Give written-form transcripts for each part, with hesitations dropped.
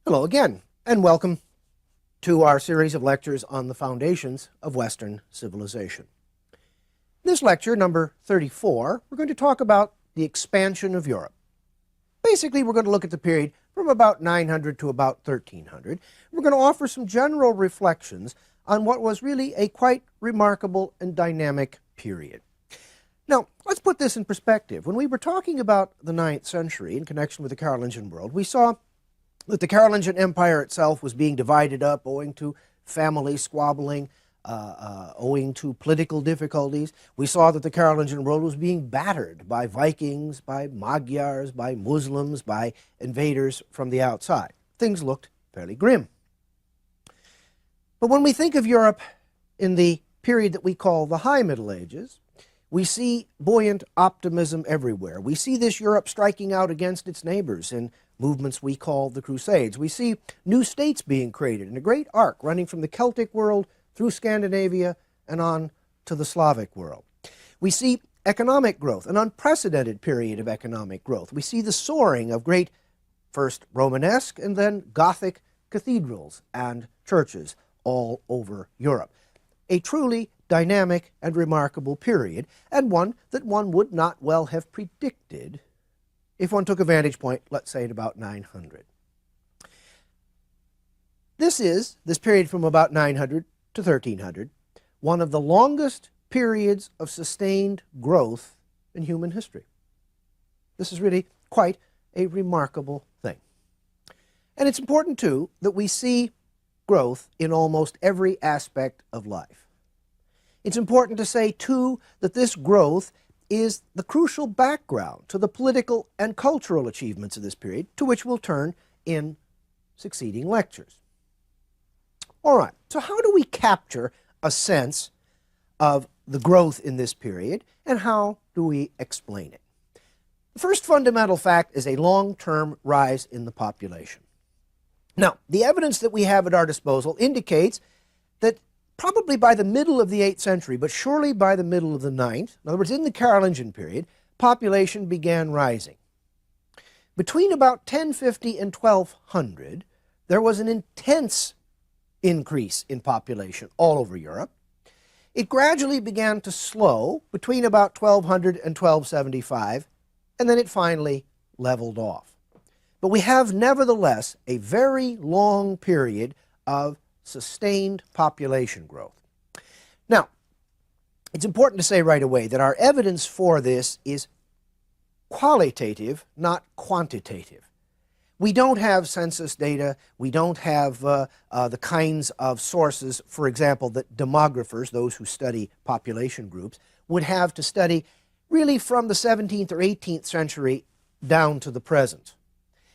Hello again, and welcome to our series of lectures on the foundations of Western civilization. In this lecture, number 34, we're going to talk about the expansion of Europe. Basically, we're going to look at the period from about 900 to about 1300. We're going to offer some general reflections on what was really a quite remarkable and dynamic period. Now, let's put this in perspective. When we were talking about the 9th century in connection with the Carolingian world, we saw that the Carolingian Empire itself was being divided up owing to family squabbling, owing to political difficulties. We saw that the Carolingian world was being battered by Vikings, by Magyars, by Muslims, by invaders from the outside. Things looked fairly grim. But when we think of Europe in the period that we call the High Middle Ages, we see buoyant optimism everywhere. We see this Europe striking out against its neighbors in movements we call the Crusades. We see new states being created in a great arc running from the Celtic world through Scandinavia and on to the Slavic world. We see economic growth, an unprecedented period of economic growth. We see the soaring of great, first Romanesque and then Gothic cathedrals and churches all over Europe. A truly dynamic and remarkable period, and one that one would not well have predicted if one took a vantage point, let's say, at about 900. This period from about 900 to 1300, one of the longest periods of sustained growth in human history. This is really quite a remarkable thing. And it's important, too, that we see growth in almost every aspect of life. It's important to say, too, that this growth is the crucial background to the political and cultural achievements of this period, to which we'll turn in succeeding lectures. All right, so how do we capture a sense of the growth in this period, and how do we explain it? The first fundamental fact is a long-term rise in the population. Now, the evidence that we have at our disposal indicates that probably by the middle of the 8th century, but surely by the middle of the 9th, in other words, in the Carolingian period, population began rising. Between about 1050 and 1200, there was an intense increase in population all over Europe. It gradually began to slow between about 1200 and 1275, and then it finally leveled off. But we have, nevertheless, a very long period of sustained population growth. Now, it's important to say right away that our evidence for this is qualitative, not quantitative. We don't have census data. We don't have the kinds of sources, for example, that demographers, those who study population groups, would have to study really from the 17th or 18th century down to the present.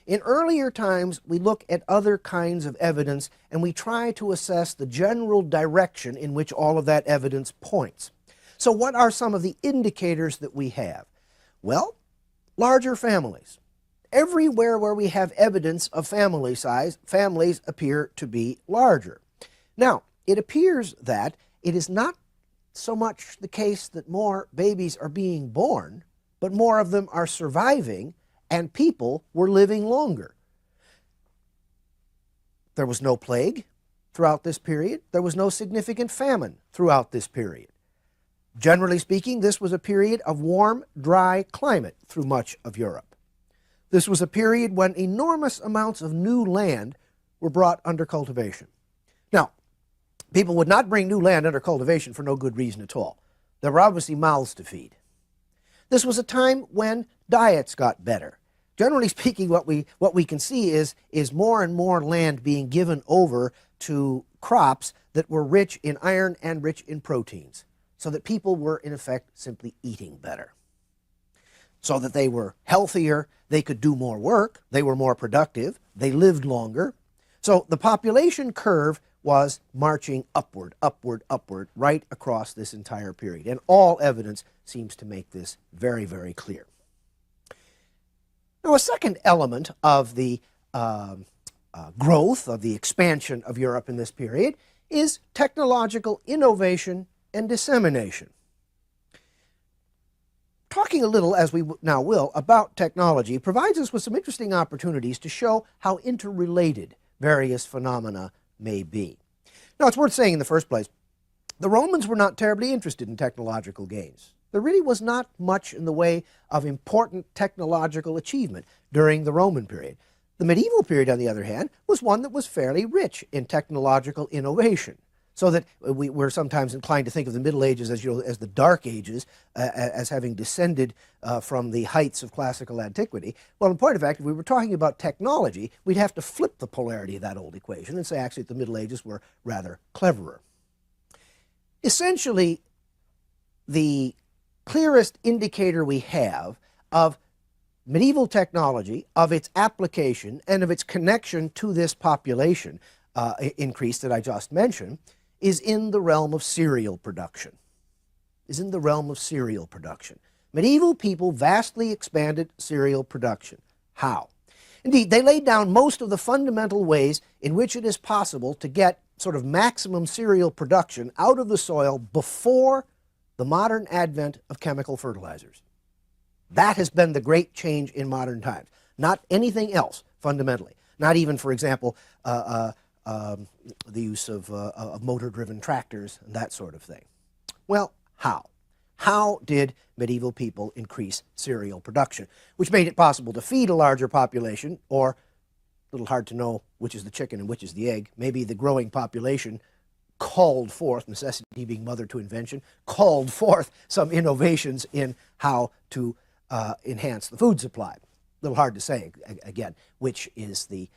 In earlier times, we look at other kinds of evidence and we try to assess the general direction in which all of that evidence points. So what are some of the indicators that we have? Well, larger families. Everywhere where we have evidence of family size, families appear to be larger. Now, it appears that it is not so much the case that more babies are being born, but more of them are surviving and people were living longer. There was no plague throughout this period. There was no significant famine throughout this period. Generally speaking, this was a period of warm, dry climate through much of Europe. This was a period when enormous amounts of new land were brought under cultivation. Now, people would not bring new land under cultivation for no good reason at all. There were obviously mouths to feed. This was a time when diets got better. Generally speaking, what we can see is more and more land being given over to crops that were rich in iron and rich in proteins, so that people were, in effect, simply eating better. So that they were healthier, they could do more work, they were more productive, they lived longer. So the population curve was marching upward, upward, upward, right across this entire period. And all evidence seems to make this very, very clear. Now, a second element of the growth, of the expansion of Europe in this period, is technological innovation and dissemination. talking a little, as we now will, about technology provides us with some interesting opportunities to show how interrelated various phenomena may be. Now, it's worth saying in the first place, the Romans were not terribly interested in technological gains. There really was not much in the way of important technological achievement during the Roman period. The medieval period, on the other hand, was one that was fairly rich in technological innovation, so that we're sometimes inclined to think of the Middle Ages as, as the Dark Ages, as having descended from the heights of classical antiquity. Well, in point of fact, if we were talking about technology, we'd have to flip the polarity of that old equation and say actually the Middle Ages were rather cleverer. Essentially, the clearest indicator we have of medieval technology, of its application, and of its connection to this population increase that I just mentioned, is in the realm of cereal production. Medieval people vastly expanded cereal production. How? Indeed, they laid down most of the fundamental ways in which it is possible to get sort of maximum cereal production out of the soil before the modern advent of chemical fertilizers. That has been the great change in modern times. Not anything else, fundamentally. Not even, for example, the use of motor-driven tractors and that sort of thing. Well, how? How did medieval people increase cereal production, which made it possible to feed a larger population, or, a little hard to know which is the chicken and which is the egg, maybe the growing population called forth, necessity being mother to invention, called forth some innovations in how to enhance the food supply. A little hard to say, again, which is the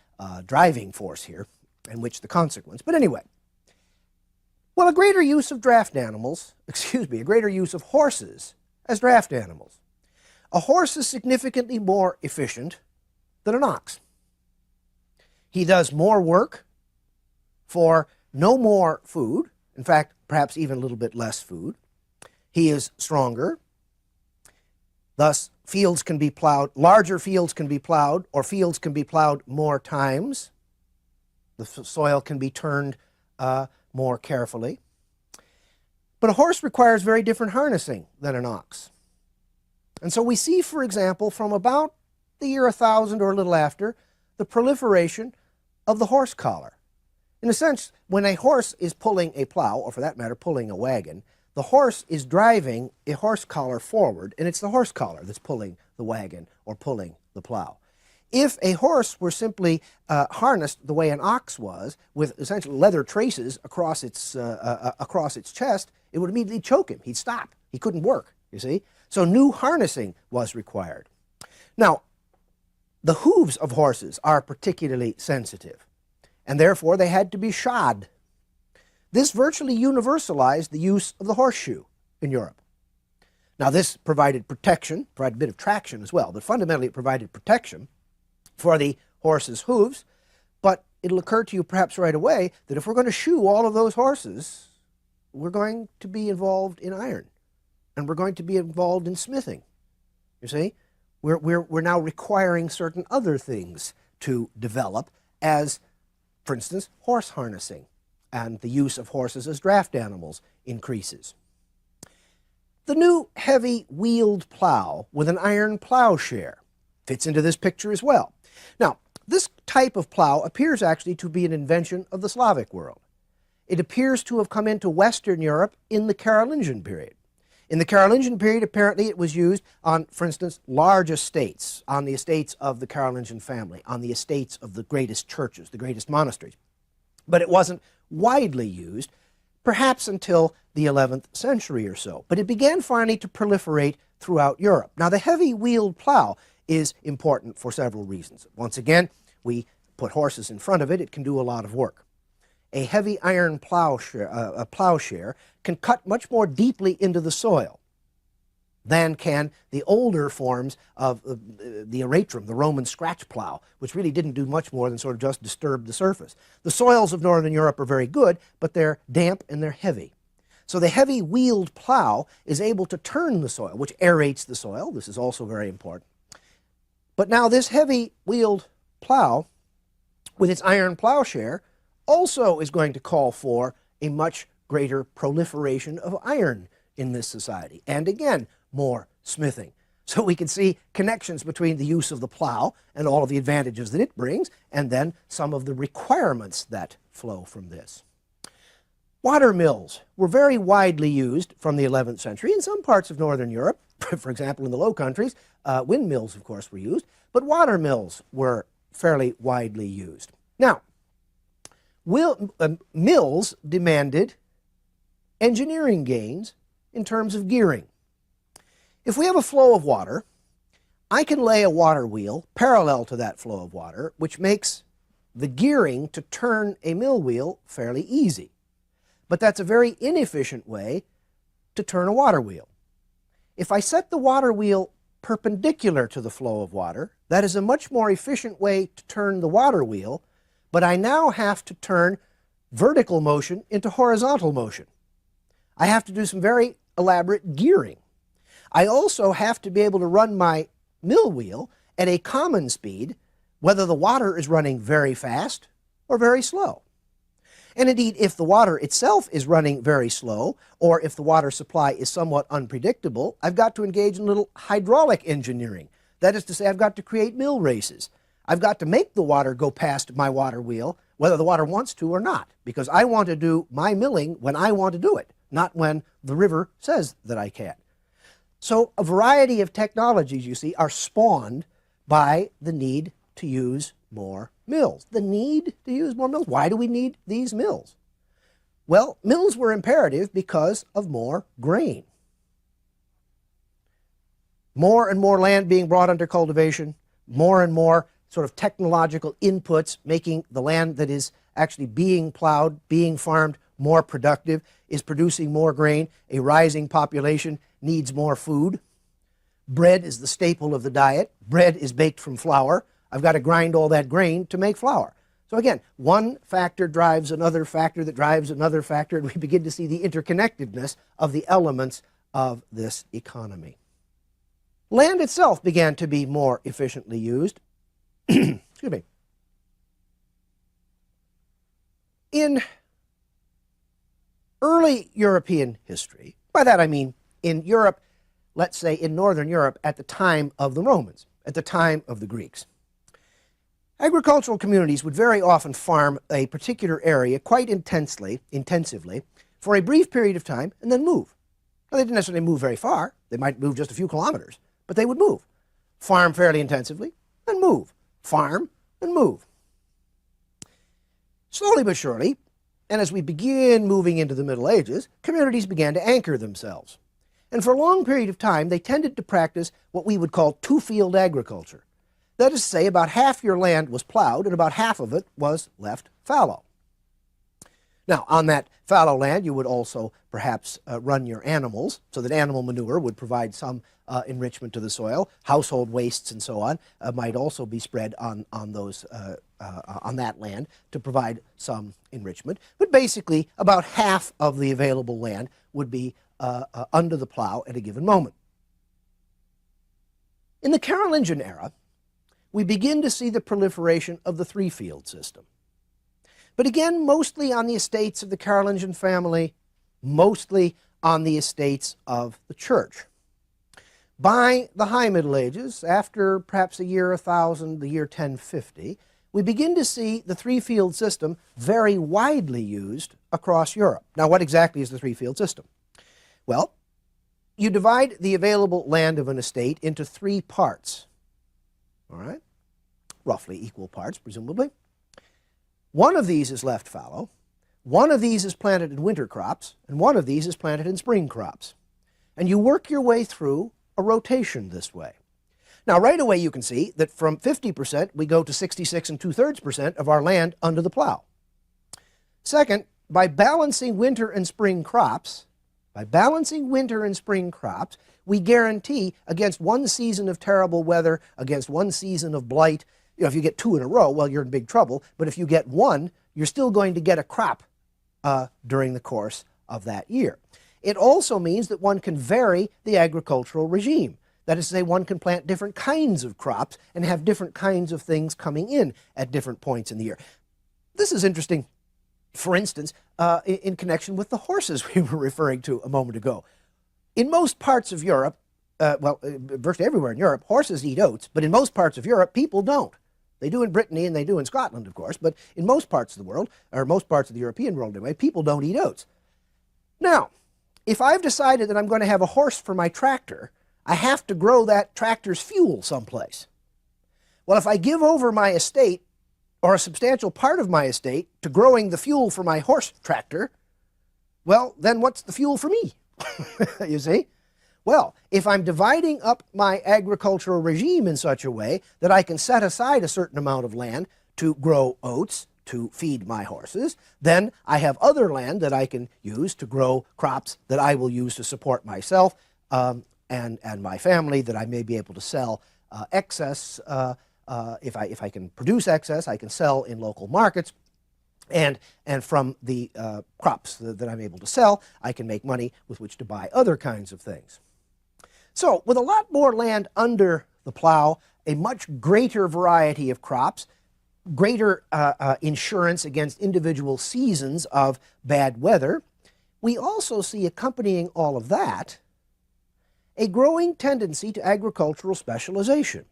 driving force here and which the consequence. But anyway, well, a greater use of a greater use of horses as draft animals. A horse is significantly more efficient than an ox. He does more work for no more food, in fact, perhaps even a little bit less food. He is stronger. Thus, fields can be plowed, larger fields can be plowed, or fields can be plowed more times. The soil can be turned more carefully. But a horse requires very different harnessing than an ox. And so we see, for example, from about the year 1000 or a little after, the proliferation of the horse collar. In a sense, when a horse is pulling a plow, or for that matter, pulling a wagon, the horse is driving a horse collar forward, and it's the horse collar that's pulling the wagon or pulling the plow. If a horse were simply harnessed the way an ox was, with essentially leather traces across its chest, it would immediately choke him. He'd stop. He couldn't work, you see. So new harnessing was required. Now, the hooves of horses are particularly sensitive, and therefore they had to be shod. This virtually universalized the use of the horseshoe in Europe. Now, this provided protection, provided a bit of traction as well, but fundamentally it provided protection for the horse's hooves. But it'll occur to you perhaps right away that if we're going to shoe all of those horses, we're going to be involved in iron, and we're going to be involved in smithing. You see, we're now requiring certain other things to develop, as, for instance, horse harnessing, and the use of horses as draft animals increases. The new heavy wheeled plow with an iron plowshare fits into this picture as well. Now, this type of plow appears actually to be an invention of the Slavic world. It appears to have come into Western Europe in the Carolingian period. In the Carolingian period, apparently it was used on, for instance, large estates, on the estates of the Carolingian family, on the estates of the greatest churches, the greatest monasteries. But it wasn't widely used, perhaps until the 11th century or so. But it began finally to proliferate throughout Europe. Now, the heavy wheeled plow is important for several reasons. Once again, we put horses in front of it. It can do a lot of work. A heavy iron plowshare can cut much more deeply into the soil than can the older forms of the aratrum, the Roman scratch plow, which really didn't do much more than sort of just disturb the surface. The soils of northern Europe are very good, but they're damp and they're heavy. So the heavy wheeled plow is able to turn the soil, which aerates the soil. This is also very important. But now this heavy wheeled plow with its iron plowshare also is going to call for a much greater proliferation of iron in this society. And again, more smithing. So we can see connections between the use of the plow and all of the advantages that it brings, and then some of the requirements that flow from this. Water mills were very widely used from the 11th century in some parts of northern Europe. For example, in the Low Countries, windmills, of course, were used, but water mills were fairly widely used. Now, mills demanded engineering gains in terms of gearing. If we have a flow of water, I can lay a water wheel parallel to that flow of water, which makes the gearing to turn a mill wheel fairly easy. But that's a very inefficient way to turn a water wheel. If I set the water wheel perpendicular to the flow of water, that is a much more efficient way to turn the water wheel, but I now have to turn vertical motion into horizontal motion. I have to do some very elaborate gearing. I also have to be able to run my mill wheel at a common speed, whether the water is running very fast or very slow. And indeed, if the water itself is running very slow, or if the water supply is somewhat unpredictable, I've got to engage in a little hydraulic engineering. That is to say, I've got to create mill races. I've got to make the water go past my water wheel, whether the water wants to or not, because I want to do my milling when I want to do it, not when the river says that I can. So a variety of technologies, you see, are spawned by the need to use more mills. The need to use more mills. Why do we need these mills? Well, mills were imperative because of more grain. More and more land being brought under cultivation, more and more sort of technological inputs making the land that is actually being plowed, being farmed, more productive, is producing more grain. A rising population needs more food. Bread is the staple of the diet. Bread is baked from flour. I've got to grind all that grain to make flour. So again, one factor drives another factor that drives another factor, and we begin to see the interconnectedness of the elements of this economy. Land itself began to be more efficiently used. Excuse me. In early European history, by that I mean in Europe, let's say in Northern Europe at the time of the Romans, at the time of the Greeks, agricultural communities would very often farm a particular area quite intensively, for a brief period of time and then move. Now, they didn't necessarily move very far. They might move just a few kilometers, but they would move. Farm fairly intensively, and move. Farm, and move. Slowly but surely, and as we begin moving into the Middle Ages, communities began to anchor themselves. And for a long period of time, they tended to practice what we would call two-field agriculture. That is to say, about half your land was plowed and about half of it was left fallow. Now, on that fallow land, you would also perhaps run your animals, so that animal manure would provide some enrichment to the soil. Household wastes and so on might also be spread on that land to provide some enrichment. But basically, about half of the available land would be under the plow at a given moment. In the Carolingian era, we begin to see the proliferation of the three-field system. But again, mostly on the estates of the Carolingian family, mostly on the estates of the church. By the High Middle Ages, after perhaps the year 1000, the year 1050, we begin to see the three-field system very widely used across Europe. Now, what exactly is the three-field system? Well, you divide the available land of an estate into three parts. All right? Roughly equal parts, presumably. One of these is left fallow, one of these is planted in winter crops, and one of these is planted in spring crops. And you work your way through a rotation this way. Now, right away you can see that from 50% we go to 66 2/3% of our land under the plow. Second, by balancing winter and spring crops, we guarantee against one season of terrible weather, against one season of blight. You know, if you get two in a row, well, you're in big trouble. But if you get one, you're still going to get a crop during the course of that year. It also means that one can vary the agricultural regime. That is to say, one can plant different kinds of crops and have different kinds of things coming in at different points in the year. This is interesting, for instance, in connection with the horses we were referring to a moment ago. In most parts of Europe, virtually everywhere in Europe, horses eat oats, but in most parts of Europe, people don't. They do in Brittany and they do in Scotland, of course, but in most parts of the world, or most parts of the European world anyway, people don't eat oats. Now, if I've decided that I'm going to have a horse for my tractor, I have to grow that tractor's fuel someplace. Well, if I give over my estate, or a substantial part of my estate, to growing the fuel for my horse tractor, well, then what's the fuel for me? You see? Well, if I'm dividing up my agricultural regime in such a way that I can set aside a certain amount of land to grow oats, to feed my horses, then I have other land that I can use to grow crops that I will use to support myself and my family, that I may be able to sell excess. If I can produce excess, I can sell in local markets. And from the crops that I'm able to sell, I can make money with which to buy other kinds of things. So with a lot more land under the plow, a much greater variety of crops, greater insurance against individual seasons of bad weather, we also see accompanying all of that a growing tendency to agricultural specialization.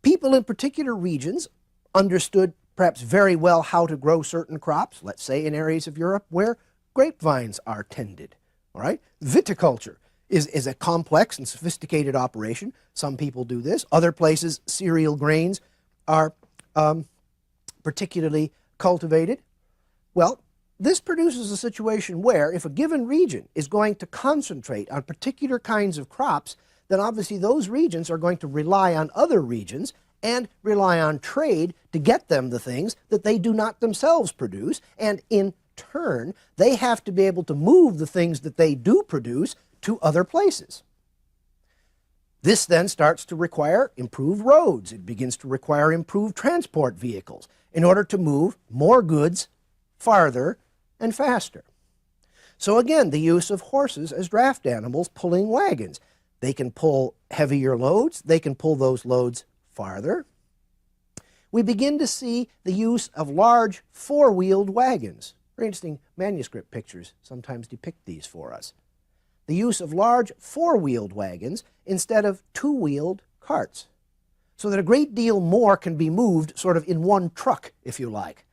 People in particular regions understood perhaps very well how to grow certain crops, let's say in areas of Europe where grapevines are tended. All right? Viticulture is a complex and sophisticated operation. Some people do this. Other places, cereal grains are particularly cultivated. Well, this produces a situation where if a given region is going to concentrate on particular kinds of crops, then obviously those regions are going to rely on other regions and rely on trade to get them the things that they do not themselves produce, and in turn, they have to be able to move the things that they do produce to other places. This then starts to require improved roads. It begins to require improved transport vehicles in order to move more goods farther and faster. So again, the use of horses as draft animals pulling wagons. They can pull heavier loads. They can pull those loads farther. We begin to see the use of large four-wheeled wagons. Very interesting manuscript pictures sometimes depict these for us. The use of large four-wheeled wagons instead of two-wheeled carts, so that a great deal more can be moved sort of in one truck, if you like.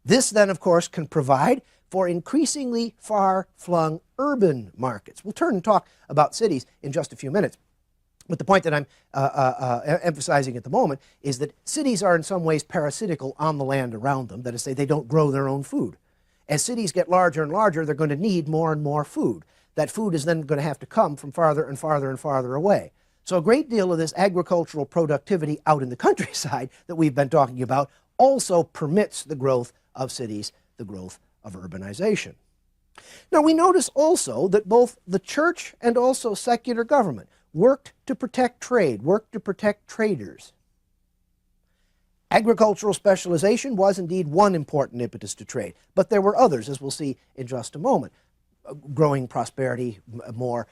This then, of course, can provide for increasingly far-flung urban markets. We'll turn and talk about cities in just a few minutes. But the point that I'm emphasizing at the moment is that cities are in some ways parasitical on the land around them. That is to say, they don't grow their own food. As cities get larger and larger, they're going to need more and more food. That food is then going to have to come from farther and farther and farther away. So a great deal of this agricultural productivity out in the countryside that we've been talking about also permits the growth of cities, the growth of urbanization. Now we notice also that both the church and also secular government worked to protect trade, worked to protect traders. Agricultural specialization was indeed one important impetus to trade, but there were others, as we'll see in just a moment. Growing prosperity, more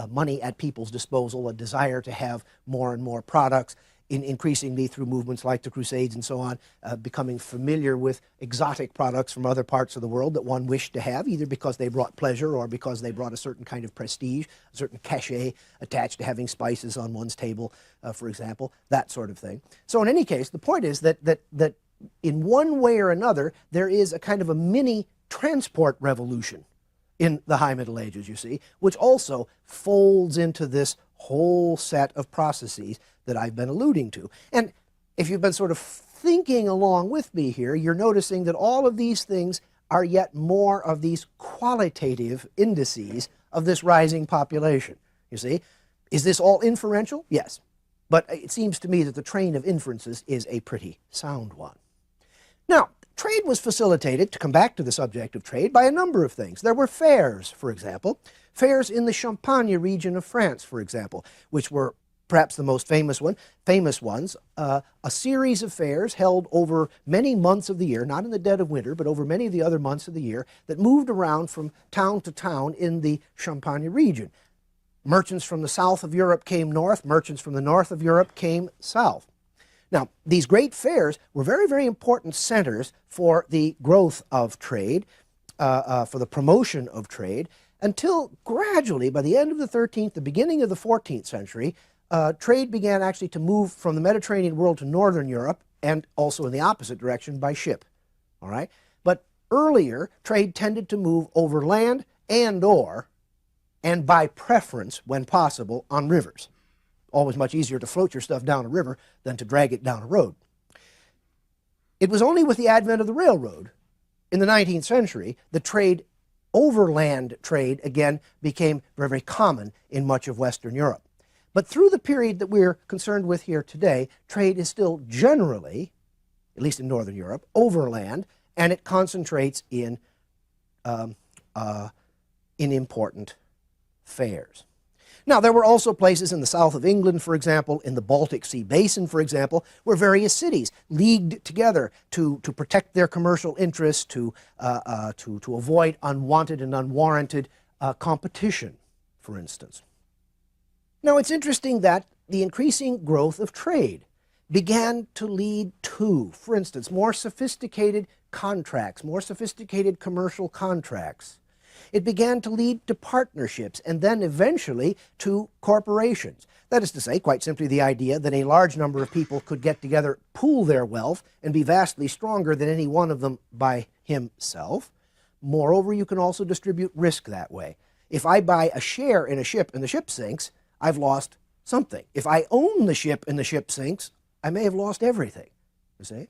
money at people's disposal, a desire to have more and more products, increasingly through movements like the Crusades and so on, becoming familiar with exotic products from other parts of the world that one wished to have, either because they brought pleasure or because they brought a certain kind of prestige, a certain cachet attached to having spices on one's table, for example, that sort of thing. So in any case, the point is that in one way or another, there is a kind of a mini transport revolution in the High Middle Ages, you see, which also folds into this whole set of processes that I've been alluding to. And if you've been sort of thinking along with me here, you're noticing that all of these things are yet more of these qualitative indices of this rising population, you see. Is this all inferential? Yes. But it seems to me that the train of inferences is a pretty sound one. Now, trade was facilitated, to come back to the subject of trade, by a number of things. There were fairs, for example, fairs in the Champagne region of France, for example, which were perhaps the most famous ones, a series of fairs held over many months of the year, not in the dead of winter, but over many of the other months of the year, that moved around from town to town in the Champagne region. Merchants from the south of Europe came north, merchants from the north of Europe came south. Now, these great fairs were very, very important centers for the growth of trade, for the promotion of trade, until gradually, by the end of the 13th, the beginning of the 14th century, trade began actually to move from the Mediterranean world to northern Europe, and also in the opposite direction by ship. All right? But earlier, trade tended to move over land and by preference, when possible, on rivers. Always much easier to float your stuff down a river than to drag it down a road. It was only with the advent of the railroad in the 19th century that overland trade, again, became very, very common in much of Western Europe. But through the period that we're concerned with here today, trade is still generally, at least in Northern Europe, overland, and it concentrates in important fairs. Now, there were also places in the south of England, for example, in the Baltic Sea basin, for example, where various cities leagued together to protect their commercial interests, to avoid unwanted and unwarranted competition, for instance. Now, it's interesting that the increasing growth of trade began to lead to, for instance, more sophisticated contracts, more sophisticated commercial contracts. It began to lead to partnerships and then eventually to corporations. That is to say, quite simply, the idea that a large number of people could get together, pool their wealth, and be vastly stronger than any one of them by himself. Moreover, you can also distribute risk that way. If I buy a share in a ship and the ship sinks, I've lost something. If I own the ship and the ship sinks, I may have lost everything, you see?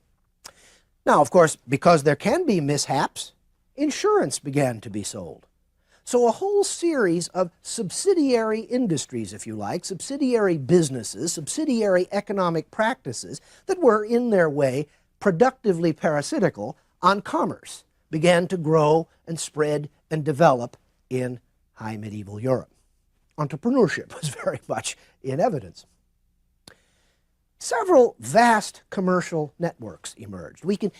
Now, of course, because there can be mishaps, insurance began to be sold. So a whole series of subsidiary industries, if you like, subsidiary businesses, subsidiary economic practices that were, in their way, productively parasitical on commerce began to grow and spread and develop in high medieval Europe. Entrepreneurship was very much in evidence. Several vast commercial networks emerged. We can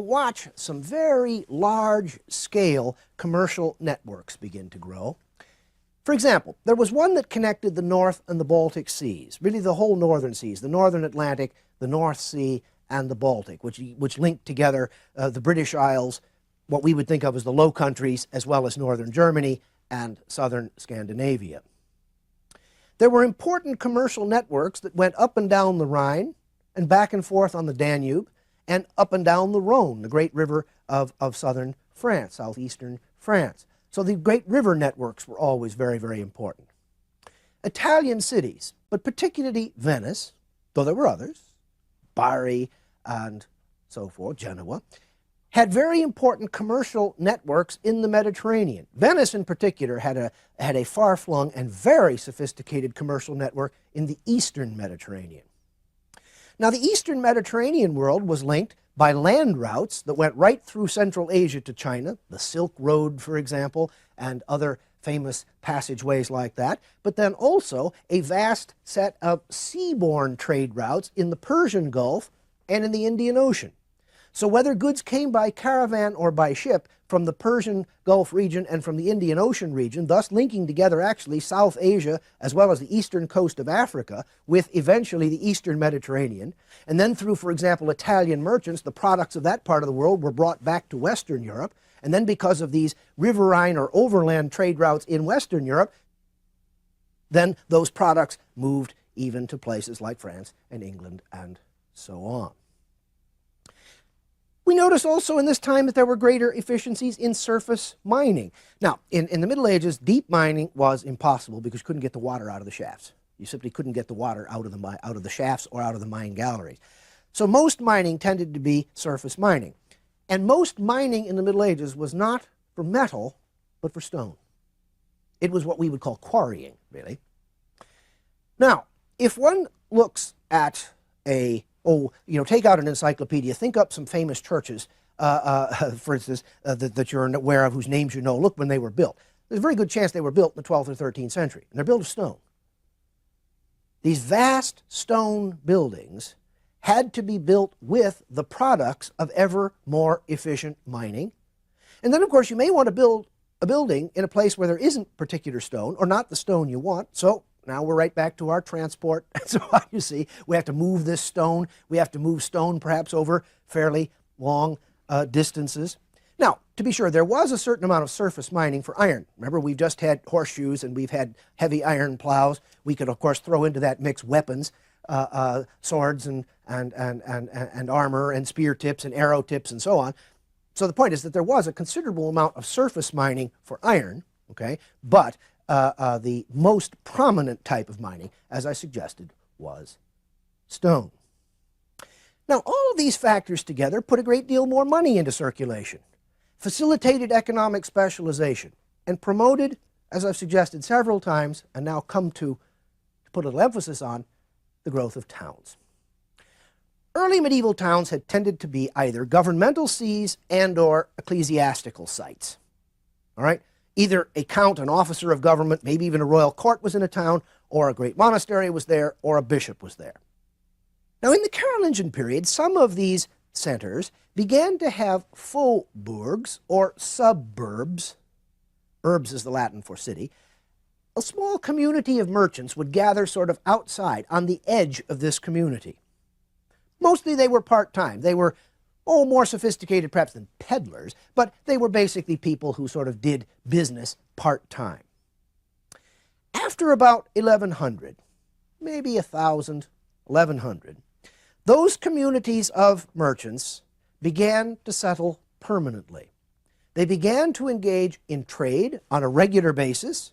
watch some very large-scale commercial networks begin to grow. For example, there was one that connected the North and the Baltic Seas, really the whole northern seas, the Northern Atlantic, the North Sea, and the Baltic, which linked together the British Isles, what we would think of as the Low Countries, as well as northern Germany and southern Scandinavia. There were important commercial networks that went up and down the Rhine and back and forth on the Danube and up and down the Rhone, the great river of southern France, southeastern France. So the great river networks were always very, very important. Italian cities, but particularly Venice, though there were others, Bari and so forth, Genoa, had very important commercial networks in the Mediterranean. Venice, in particular, had a far-flung and very sophisticated commercial network in the eastern Mediterranean. Now, the eastern Mediterranean world was linked by land routes that went right through Central Asia to China, the Silk Road, for example, and other famous passageways like that, but then also a vast set of seaborne trade routes in the Persian Gulf and in the Indian Ocean. So whether goods came by caravan or by ship from the Persian Gulf region and from the Indian Ocean region, thus linking together actually South Asia as well as the eastern coast of Africa with eventually the eastern Mediterranean, and then through, for example, Italian merchants, the products of that part of the world were brought back to Western Europe, and then because of these riverine or overland trade routes in Western Europe, then those products moved even to places like France and England and so on. We notice also in this time that there were greater efficiencies in surface mining. Now, in the Middle Ages, deep mining was impossible because you couldn't get the water out of the shafts. You simply couldn't get the water out of the shafts or out of the mine galleries. So most mining tended to be surface mining. And most mining in the Middle Ages was not for metal, but for stone. It was what we would call quarrying, really. Now, if one looks at take out an encyclopedia, think up some famous churches, for instance, that you're aware of, whose names you know. Look when they were built. There's a very good chance they were built in the 12th or 13th century, and they're built of stone. These vast stone buildings had to be built with the products of ever more efficient mining. And then, of course, you may want to build a building in a place where there isn't particular stone, or not the stone you want, so now we're right back to our transport. So you see, we have to move this stone. We have to move stone perhaps over fairly long distances. Now, To be sure, there was a certain amount of surface mining for iron. Remember, we've just had horseshoes and we've had heavy iron plows. We could, of course, throw into that mix weapons, swords and armor and spear tips and arrow tips and so on. So the point is that there was a considerable amount of surface mining for iron, okay? But the most prominent type of mining, as I suggested, was stone. Now, all of these factors together put a great deal more money into circulation, facilitated economic specialization, and promoted, as I've suggested several times, and now come to put a little emphasis on, the growth of towns. Early medieval towns had tended to be either governmental sees and or ecclesiastical sites. All right? Either a count, an officer of government, maybe even a royal court was in a town, or a great monastery was there, or a bishop was there. Now, in the Carolingian period, some of these centers began to have faubourgs, or suburbs. Urbs is the Latin for city. A small community of merchants would gather sort of outside, on the edge of this community. Mostly they were part-time. They were, more sophisticated perhaps than peddlers, but they were basically people who sort of did business part-time. After about 1100, maybe 1000, 1100, those communities of merchants began to settle permanently. They began to engage in trade on a regular basis,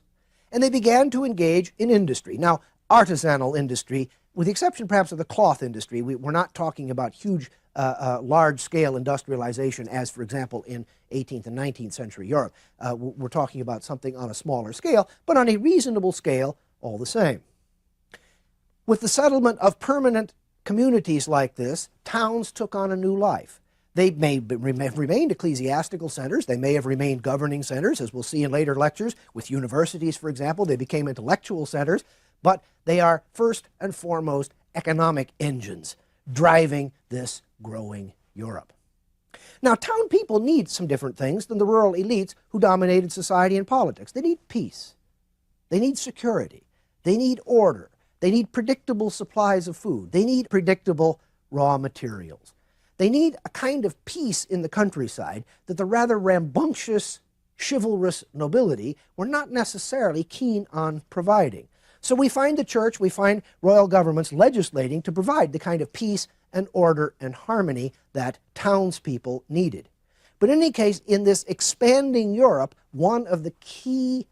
and they began to engage in industry. Now, artisanal industry, with the exception perhaps of the cloth industry, we're not talking about huge, large-scale industrialization as, for example, in 18th and 19th century Europe. We're talking about something on a smaller scale, but on a reasonable scale all the same. With the settlement of permanent communities like this, towns took on a new life. They may have remained ecclesiastical centers. They may have remained governing centers, as we'll see in later lectures. With universities, for example, they became intellectual centers. But they are first and foremost economic engines driving this growing Europe. Now, town people need some different things than the rural elites who dominated society and politics. They need peace. They need security. They need order. They need predictable supplies of food. They need predictable raw materials. They need a kind of peace in the countryside that the rather rambunctious, chivalrous nobility were not necessarily keen on providing. So we find the church, we find royal governments legislating to provide the kind of peace and order and harmony that townspeople needed. But in any case, in this expanding Europe, one of the key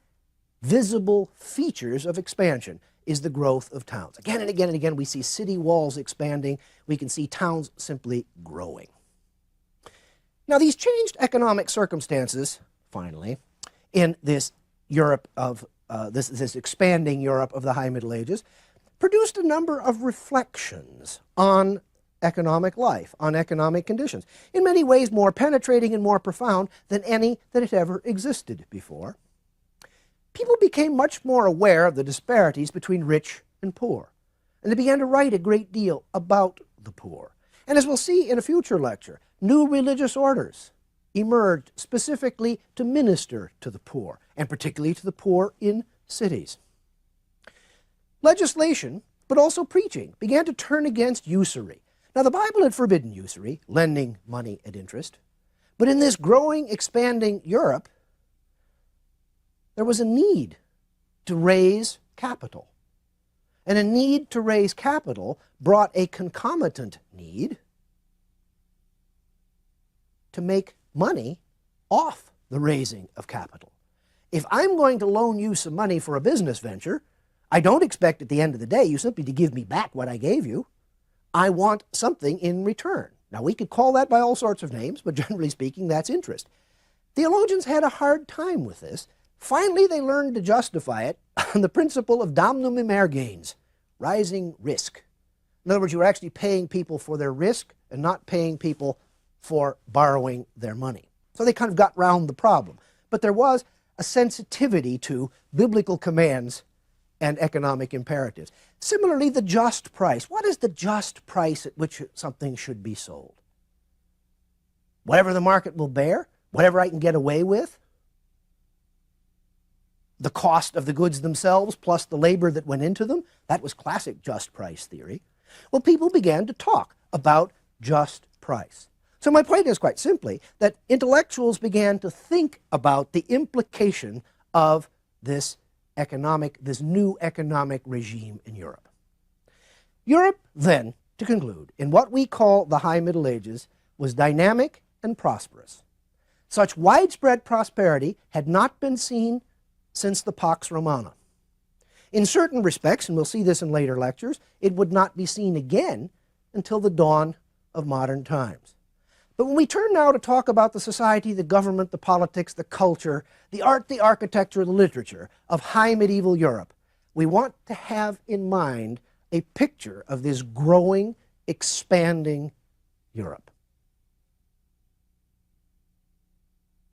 visible features of expansion is the growth of towns. Again and again and again, we see city walls expanding. We can see towns simply growing. Now, these changed economic circumstances, finally, in this Europe of this expanding Europe of the High Middle Ages, produced a number of reflections on economic life, on economic conditions, in many ways more penetrating and more profound than any that had ever existed before. People became much more aware of the disparities between rich and poor, and they began to write a great deal about the poor. And as we'll see in a future lecture, new religious orders emerged specifically to minister to the poor, and particularly to the poor in cities. Legislation, but also preaching, began to turn against usury. Now, the Bible had forbidden usury, lending money at interest, but in this growing, expanding Europe, there was a need to raise capital. And a need to raise capital brought a concomitant need to make money off the raising of capital. If I'm going to loan you some money for a business venture, I don't expect at the end of the day you simply to give me back what I gave you. I want something in return. Now, we could call that by all sorts of names, but generally speaking, that's interest. Theologians had a hard time with this. Finally, they learned to justify it on the principle of damnum emergens, rising risk. In other words, you were actually paying people for their risk and not paying people for borrowing their money. So they kind of got round the problem. But there was a sensitivity to biblical commands and economic imperatives. Similarly, the just price. What is the just price at which something should be sold? Whatever the market will bear? Whatever I can get away with? The cost of the goods themselves plus the labor that went into them? That was classic just price theory. Well, people began to talk about just price. So my point is quite simply that intellectuals began to think about the implication of this new economic regime in Europe. Europe then, to conclude, in what we call the High Middle Ages, was dynamic and prosperous. Such widespread prosperity had not been seen since the Pax Romana. In certain respects, and we'll see this in later lectures, it would not be seen again until the dawn of modern times. But when we turn now to talk about the society, the government, the politics, the culture, the art, the architecture, the literature of high medieval Europe, we want to have in mind a picture of this growing, expanding Europe.